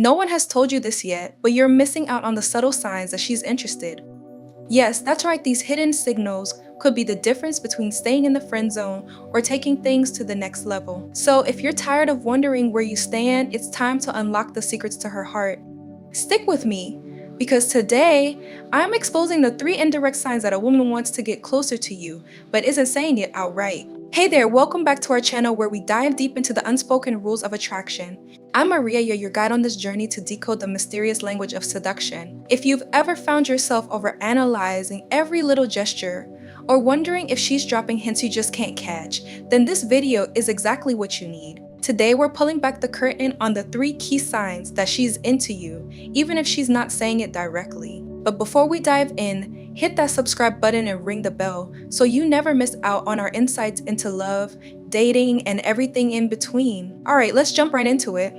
No one has told you this yet, but you're missing out on the subtle signs that she's interested. Yes, that's right, these hidden signals could be the difference between staying in the friend zone or taking things to the next level. So if you're tired of wondering where you stand, it's time to unlock the secrets to her heart. Stick with me, because today, I'm exposing the 3 indirect signs that a woman wants to get closer to you, but isn't saying it outright. Hey there, welcome back to our channel where we dive deep into the unspoken rules of attraction. I'm Maria, your guide on this journey to decode the mysterious language of seduction. If you've ever found yourself overanalyzing every little gesture, or wondering if she's dropping hints you just can't catch, then this video is exactly what you need. Today, we're pulling back the curtain on the 3 key signs that she's into you, even if she's not saying it directly. But before we dive in, hit that subscribe button and ring the bell so you never miss out on our insights into love, dating, and everything in between. Alright, let's jump right into it.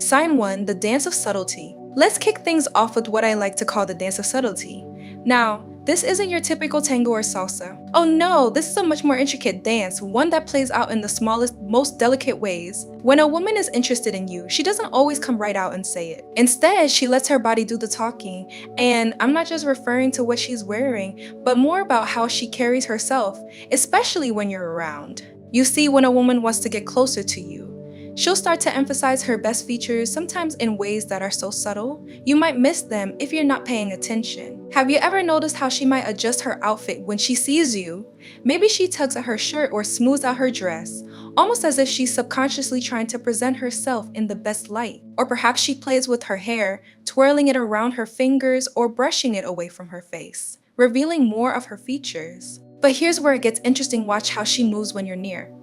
Sign 1, the dance of subtlety. Let's kick things off with what I like to call the dance of subtlety. Now, this isn't your typical tango or salsa. Oh no, this is a much more intricate dance, one that plays out in the smallest, most delicate ways. When a woman is interested in you, she doesn't always come right out and say it. Instead, she lets her body do the talking, and I'm not just referring to what she's wearing, but more about how she carries herself, especially when you're around. You see, when a woman wants to get closer to you, she'll start to emphasize her best features, sometimes in ways that are so subtle, you might miss them if you're not paying attention. Have you ever noticed how she might adjust her outfit when she sees you? Maybe she tugs at her shirt or smooths out her dress, almost as if she's subconsciously trying to present herself in the best light. Or perhaps she plays with her hair, twirling it around her fingers or brushing it away from her face, revealing more of her features. But here's where it gets interesting. Watch how she moves when you're near.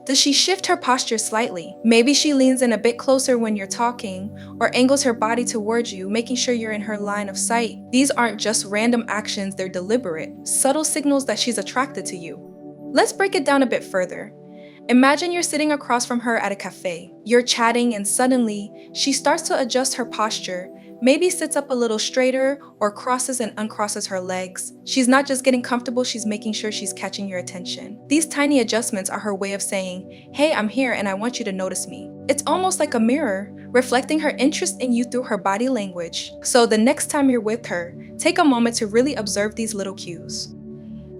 Does she shift her posture slightly? Maybe she leans in a bit closer when you're talking, or angles her body towards you, making sure you're in her line of sight. These aren't just random actions, they're deliberate, subtle signals that she's attracted to you. Let's break it down a bit further. Imagine you're sitting across from her at a cafe. You're chatting and suddenly, she starts to adjust her posture, maybe sits up a little straighter or crosses and uncrosses her legs. She's not just getting comfortable, she's making sure she's catching your attention. These tiny adjustments are her way of saying, hey, I'm here and I want you to notice me. It's almost like a mirror, reflecting her interest in you through her body language. So the next time you're with her, take a moment to really observe these little cues.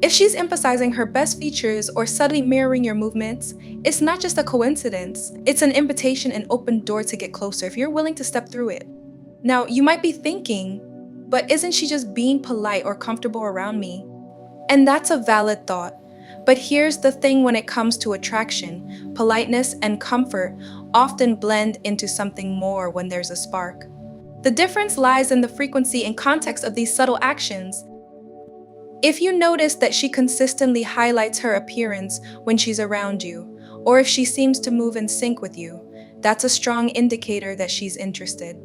If she's emphasizing her best features or subtly mirroring your movements, it's not just a coincidence. It's an invitation and open door to get closer if you're willing to step through it. Now, you might be thinking, but isn't she just being polite or comfortable around me? And that's a valid thought. But here's the thing: when it comes to attraction, politeness and comfort often blend into something more when there's a spark. The difference lies in the frequency and context of these subtle actions. If you notice that she consistently highlights her appearance when she's around you, or if she seems to move in sync with you, that's a strong indicator that she's interested.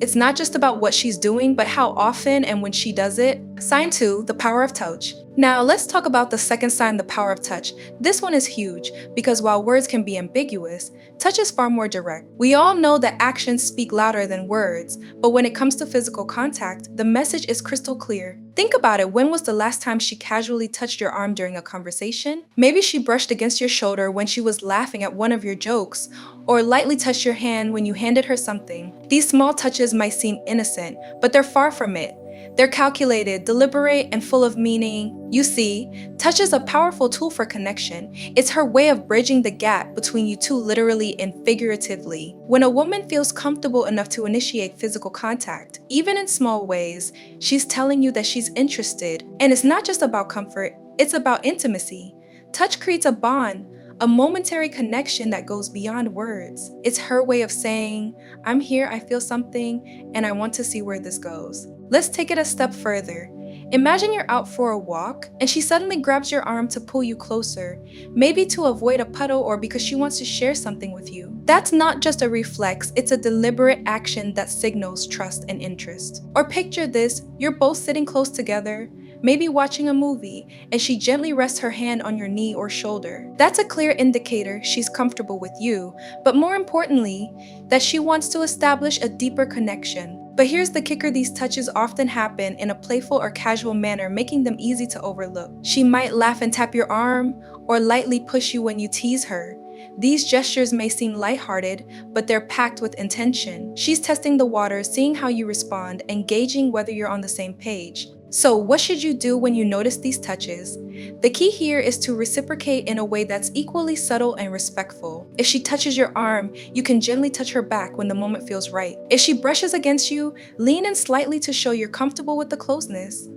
It's not just about what she's doing, but how often and when she does it. Sign 2, the power of touch. Now let's talk about the second sign, the power of touch. This one is huge because while words can be ambiguous, touch is far more direct. We all know that actions speak louder than words, but when it comes to physical contact, the message is crystal clear. Think about it. When was the last time she casually touched your arm during a conversation? Maybe she brushed against your shoulder when she was laughing at one of your jokes, or lightly touched your hand when you handed her something. These small touches might seem innocent, but they're far from it. They're calculated, deliberate, and full of meaning. You see, touch is a powerful tool for connection. It's her way of bridging the gap between you two, literally and figuratively. When a woman feels comfortable enough to initiate physical contact, even in small ways, she's telling you that she's interested. And it's not just about comfort, it's about intimacy. Touch creates a bond, a momentary connection that goes beyond words. It's her way of saying, I'm here, I feel something, and I want to see where this goes. Let's take it a step further. Imagine you're out for a walk, and she suddenly grabs your arm to pull you closer, maybe to avoid a puddle or because she wants to share something with you. That's not just a reflex, it's a deliberate action that signals trust and interest. Or picture this, you're both sitting close together, maybe watching a movie, and she gently rests her hand on your knee or shoulder. That's a clear indicator she's comfortable with you, but more importantly, that she wants to establish a deeper connection. But here's the kicker: these touches often happen in a playful or casual manner, making them easy to overlook. She might laugh and tap your arm, or lightly push you when you tease her. These gestures may seem lighthearted, but they're packed with intention. She's testing the waters, seeing how you respond, and gauging whether you're on the same page. So, what should you do when you notice these touches? The key here is to reciprocate in a way that's equally subtle and respectful. If she touches your arm, you can gently touch her back when the moment feels right. If she brushes against you, lean in slightly to show you're comfortable with the closeness.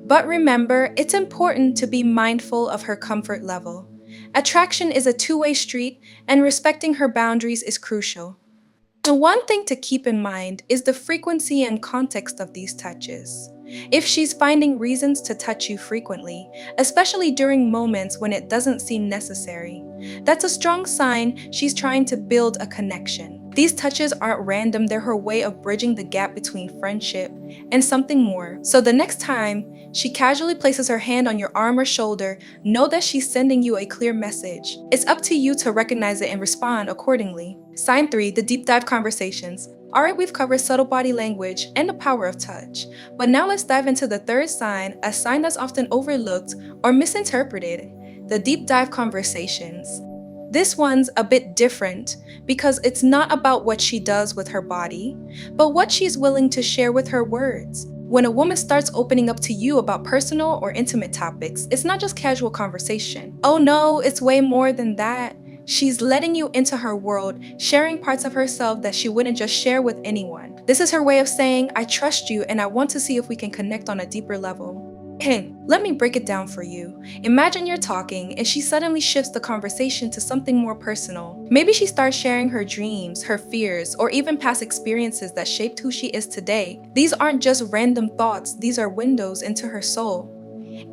But remember, it's important to be mindful of her comfort level. Attraction is a two-way street, and respecting her boundaries is crucial. The one thing to keep in mind is the frequency and context of these touches. If she's finding reasons to touch you frequently, especially during moments when it doesn't seem necessary, that's a strong sign she's trying to build a connection. These touches aren't random, they're her way of bridging the gap between friendship and something more. So the next time she casually places her hand on your arm or shoulder, know that she's sending you a clear message. It's up to you to recognize it and respond accordingly. Sign 3, the deep dive conversations. Alright, we've covered subtle body language and the power of touch. But now let's dive into the third sign, a sign that's often overlooked or misinterpreted, the deep dive conversations. This one's a bit different because it's not about what she does with her body, but what she's willing to share with her words. When a woman starts opening up to you about personal or intimate topics, it's not just casual conversation. Oh no, it's way more than that. She's letting you into her world, sharing parts of herself that she wouldn't just share with anyone. This is her way of saying, I trust you and I want to see if we can connect on a deeper level. Hey, let me break it down for you. Imagine you're talking and she suddenly shifts the conversation to something more personal. Maybe she starts sharing her dreams, her fears, or even past experiences that shaped who she is today. These aren't just random thoughts, these are windows into her soul.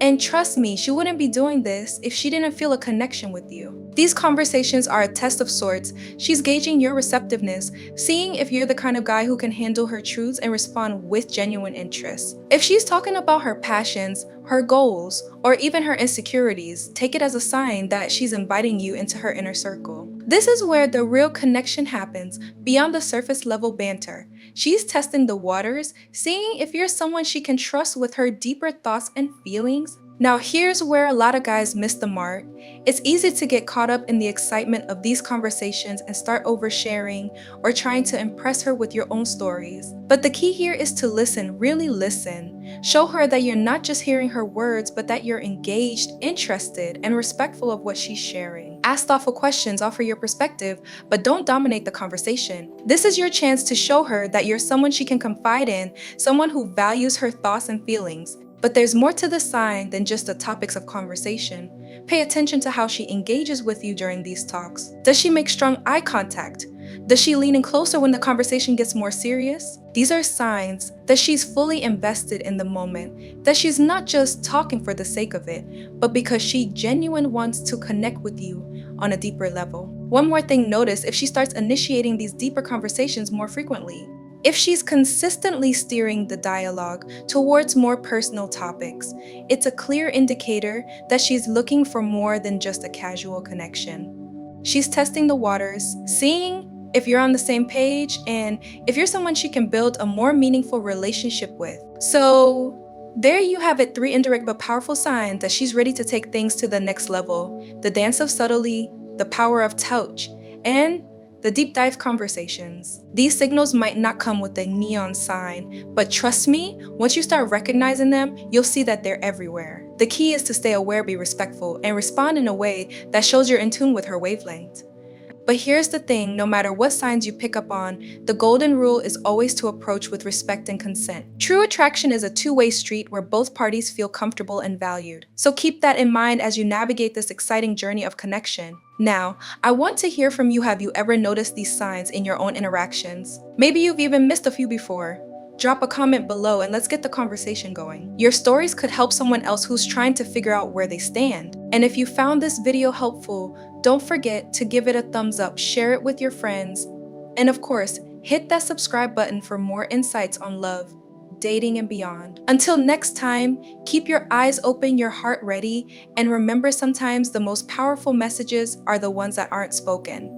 And trust me, she wouldn't be doing this if she didn't feel a connection with you. These conversations are a test of sorts. She's gauging your receptiveness, seeing if you're the kind of guy who can handle her truths and respond with genuine interest. If she's talking about her passions, her goals, or even her insecurities, take it as a sign that she's inviting you into her inner circle. This is where the real connection happens, beyond the surface level banter. She's testing the waters, seeing if you're someone she can trust with her deeper thoughts and feelings. Now here's where a lot of guys miss the mark. It's easy to get caught up in the excitement of these conversations and start oversharing or trying to impress her with your own stories. But the key here is to listen, really listen. Show her that you're not just hearing her words, but that you're engaged, interested, and respectful of what she's sharing. Ask thoughtful questions, offer your perspective, but don't dominate the conversation. This is your chance to show her that you're someone she can confide in, someone who values her thoughts and feelings. But there's more to the sign than just the topics of conversation. Pay attention to how she engages with you during these talks. Does she make strong eye contact? Does she lean in closer when the conversation gets more serious? These are signs that she's fully invested in the moment, that she's not just talking for the sake of it, but because she genuinely wants to connect with you on a deeper level. One more thing, notice if she starts initiating these deeper conversations more frequently. If she's consistently steering the dialogue towards more personal topics, it's a clear indicator that she's looking for more than just a casual connection. She's testing the waters, seeing if you're on the same page and if you're someone she can build a more meaningful relationship with. So there you have it, 3 indirect but powerful signs that she's ready to take things to the next level. The dance of subtlety, the power of touch, and the deep dive conversations. These signals might not come with a neon sign, but trust me, once you start recognizing them, you'll see that they're everywhere. The key is to stay aware, be respectful, and respond in a way that shows you're in tune with her wavelength. But here's the thing, no matter what signs you pick up on, the golden rule is always to approach with respect and consent. True attraction is a two-way street where both parties feel comfortable and valued. So keep that in mind as you navigate this exciting journey of connection. Now, I want to hear from you. Have you ever noticed these signs in your own interactions? Maybe you've even missed a few before. Drop a comment below and let's get the conversation going. Your stories could help someone else who's trying to figure out where they stand. And if you found this video helpful, don't forget to give it a thumbs up, share it with your friends, and of course, hit that subscribe button for more insights on love, dating, and beyond. Until next time, keep your eyes open, your heart ready, and remember, sometimes the most powerful messages are the ones that aren't spoken.